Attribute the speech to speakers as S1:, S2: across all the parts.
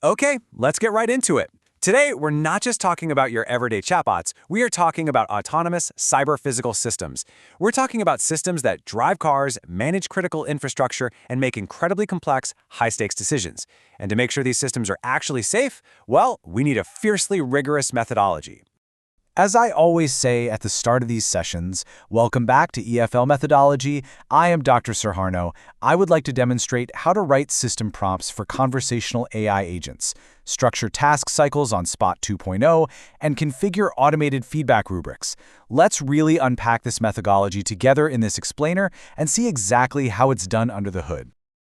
S1: Okay, let's get right into it. Today, we're not just talking about your everyday chatbots, we are talking about autonomous cyber-physical systems. We're talking about systems that drive cars, manage critical infrastructure, and make incredibly complex, high-stakes decisions. And to make sure these systems are actually safe, well, we need a fiercely rigorous methodology. As I always say at the start of these sessions, welcome back to EFL Methodology. I am Dr. Serharno. I would like to demonstrate how to write system prompts for conversational AI agents, structure task cycles on Spot 2.0, and configure automated feedback rubrics. Let's really unpack this methodology together in this explainer and see exactly how it's done under the hood.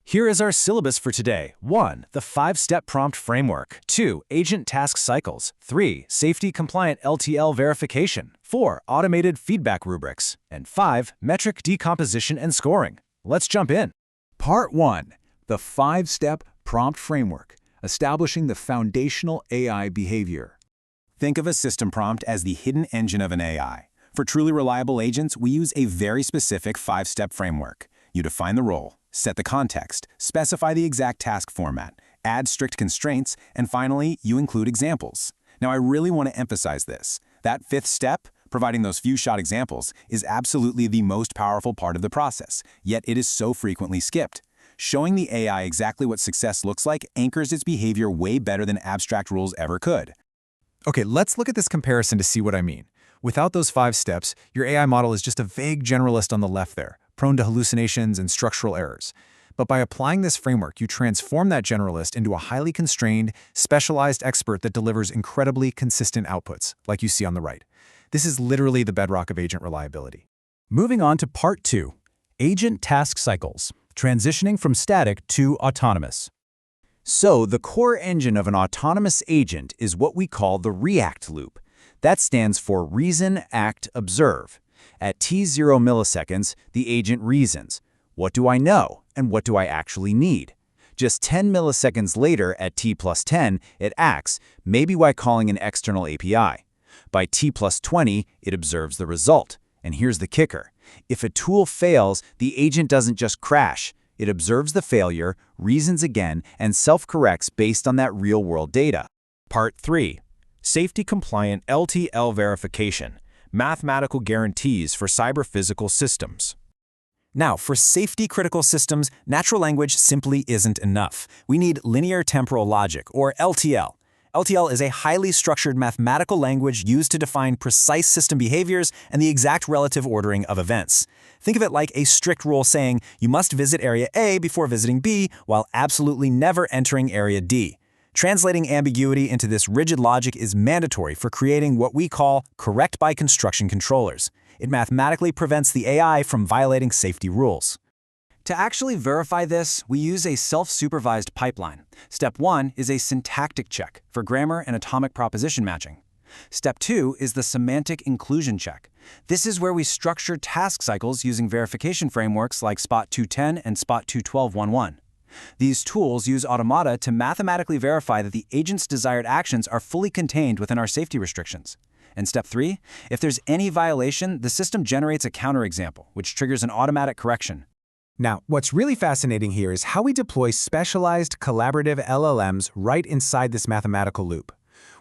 S1: Here is our syllabus for today. 1. The 5-step prompt framework. 2. Agent task cycles. 3. Safety-compliant LTL verification. 4. Automated feedback rubrics. And 5. Metric decomposition and scoring. Let's jump in.
S2: Part 1. The 5-step prompt framework, establishing the foundational AI behavior.
S3: Think of a system prompt as the hidden engine of an AI. For truly reliable agents, we use a very specific 5-step framework. You define the role, set the context, specify the exact task format, add strict constraints, and finally, you include examples. Now, I really want to emphasize this. That 5th step, providing those few-shot examples, is absolutely the most powerful part of the process, yet it is so frequently skipped. Showing the AI exactly what success looks like anchors its behavior way better than abstract rules ever could.
S1: Okay, let's look at this comparison to see what I mean. Without those 5 steps, your AI model is just a vague generalist on the left there, prone to hallucinations and structural errors. But by applying this framework, you transform that generalist into a highly constrained, specialized expert that delivers incredibly consistent outputs, like you see on the right. This is literally the bedrock of agent reliability. Moving on to Part 2, Agent Task Cycles, transitioning from static to autonomous. So, the core engine of an autonomous agent is what we call the REACT loop. That stands for Reason, Act, Observe. At t0 milliseconds, the agent reasons. What do I know, and what do I actually need? Just 10 milliseconds later, at t plus 10, it acts, maybe by calling an external API. By t plus 20, it observes the result. And here's the kicker. If a tool fails, the agent doesn't just crash. It observes the failure, reasons again, and self-corrects based on that real-world data. Part 3. Safety-compliant LTL verification. Mathematical guarantees for cyber-physical systems. Now, for safety-critical systems, natural language simply isn't enough. We need linear temporal logic, or LTL. LTL is a highly structured mathematical language used to define precise system behaviors and the exact relative ordering of events. Think of it like a strict rule saying you must visit area A before visiting B, while absolutely never entering area D. Translating ambiguity into this rigid logic is mandatory for creating what we call correct-by-construction controllers. It mathematically prevents the AI from violating safety rules. To actually verify this, we use a self-supervised pipeline. Step 1 is a syntactic check for grammar and atomic proposition matching. Step 2 is the semantic inclusion check. This is where we structure task cycles using verification frameworks like Spot 210 and Spot 212.11. These tools use automata to mathematically verify that the agent's desired actions are fully contained within our safety restrictions. And Step 3, if there's any violation, the system generates a counterexample, which triggers an automatic correction. Now, what's really fascinating here is how we deploy specialized collaborative LLMs right inside this mathematical loop.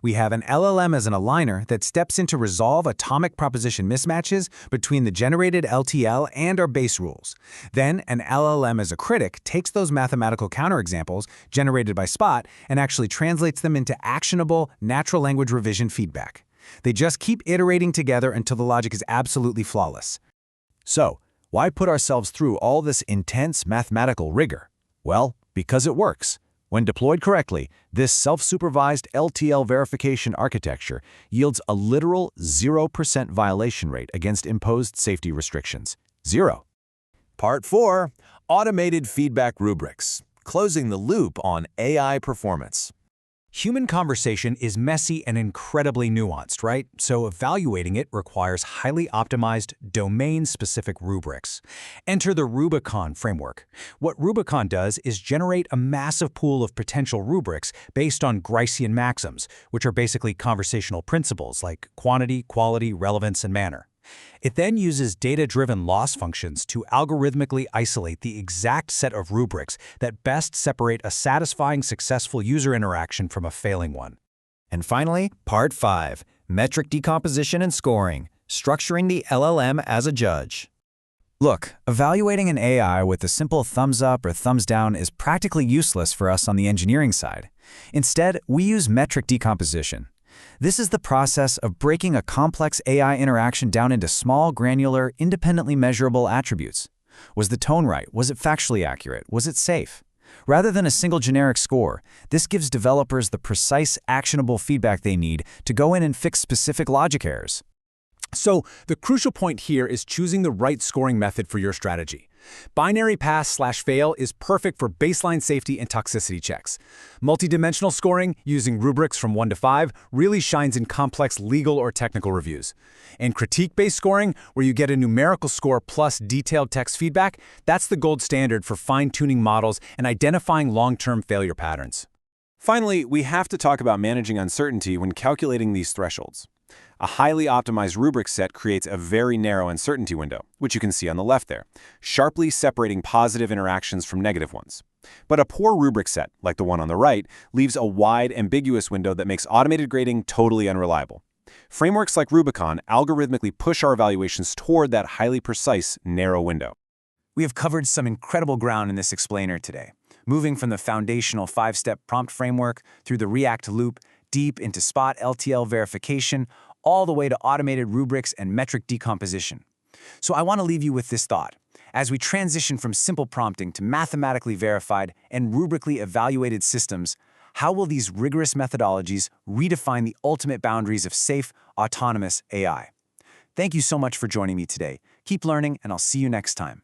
S1: We have an LLM as an aligner that steps in to resolve atomic proposition mismatches between the generated LTL and our base rules. Then, an LLM as a critic takes those mathematical counterexamples generated by Spot and actually translates them into actionable natural language revision feedback. They just keep iterating together until the logic is absolutely flawless. So, why put ourselves through all this intense mathematical rigor? Well, because it works. When deployed correctly, this self-supervised LTL verification architecture yields a literal 0% violation rate against imposed safety restrictions. 0.
S4: Part 4. Automated feedback rubrics. Closing the loop on AI performance.
S1: Human conversation is messy and incredibly nuanced, right? So evaluating it requires highly optimized, domain-specific rubrics. Enter the Rubicon framework. What Rubicon does is generate a massive pool of potential rubrics based on Gricean maxims, which are basically conversational principles like quantity, quality, relevance, and manner.
S5: It then uses data-driven loss functions to algorithmically isolate the exact set of rubrics that best separate a satisfying, successful user interaction from a failing one.
S6: And finally, Part 5, Metric Decomposition and Scoring, Structuring the LLM as a Judge. Look, evaluating an AI with a simple thumbs up or thumbs down is practically useless for us on the engineering side. Instead, we use metric decomposition. This is the process of breaking a complex AI interaction down into small, granular, independently measurable attributes. Was the tone right? Was it factually accurate? Was it safe? Rather than a single generic score, this gives developers the precise, actionable feedback they need to go in and fix specific logic errors.
S2: So, the crucial point here is choosing the right scoring method for your strategy. Binary pass/fail is perfect for baseline safety and toxicity checks. Multidimensional scoring, using rubrics from 1 to 5, really shines in complex legal or technical reviews. And critique-based scoring, where you get a numerical score plus detailed text feedback, that's the gold standard for fine-tuning models and identifying long-term failure patterns.
S3: Finally, we have to talk about managing uncertainty when calculating these thresholds. A highly optimized rubric set creates a very narrow uncertainty window, which you can see on the left there, sharply separating positive interactions from negative ones. But a poor rubric set, like the one on the right, leaves a wide, ambiguous window that makes automated grading totally unreliable. Frameworks like Rubicon algorithmically push our evaluations toward that highly precise, narrow window.
S1: We have covered some incredible ground in this explainer today, moving from the foundational 5-step prompt framework through the React loop, deep into spot LTL verification, all the way to automated rubrics and metric decomposition. So I want to leave you with this thought. As we transition from simple prompting to mathematically verified and rubrically evaluated systems, how will these rigorous methodologies redefine the ultimate boundaries of safe, autonomous AI? Thank you so much for joining me today. Keep learning, and I'll see you next time.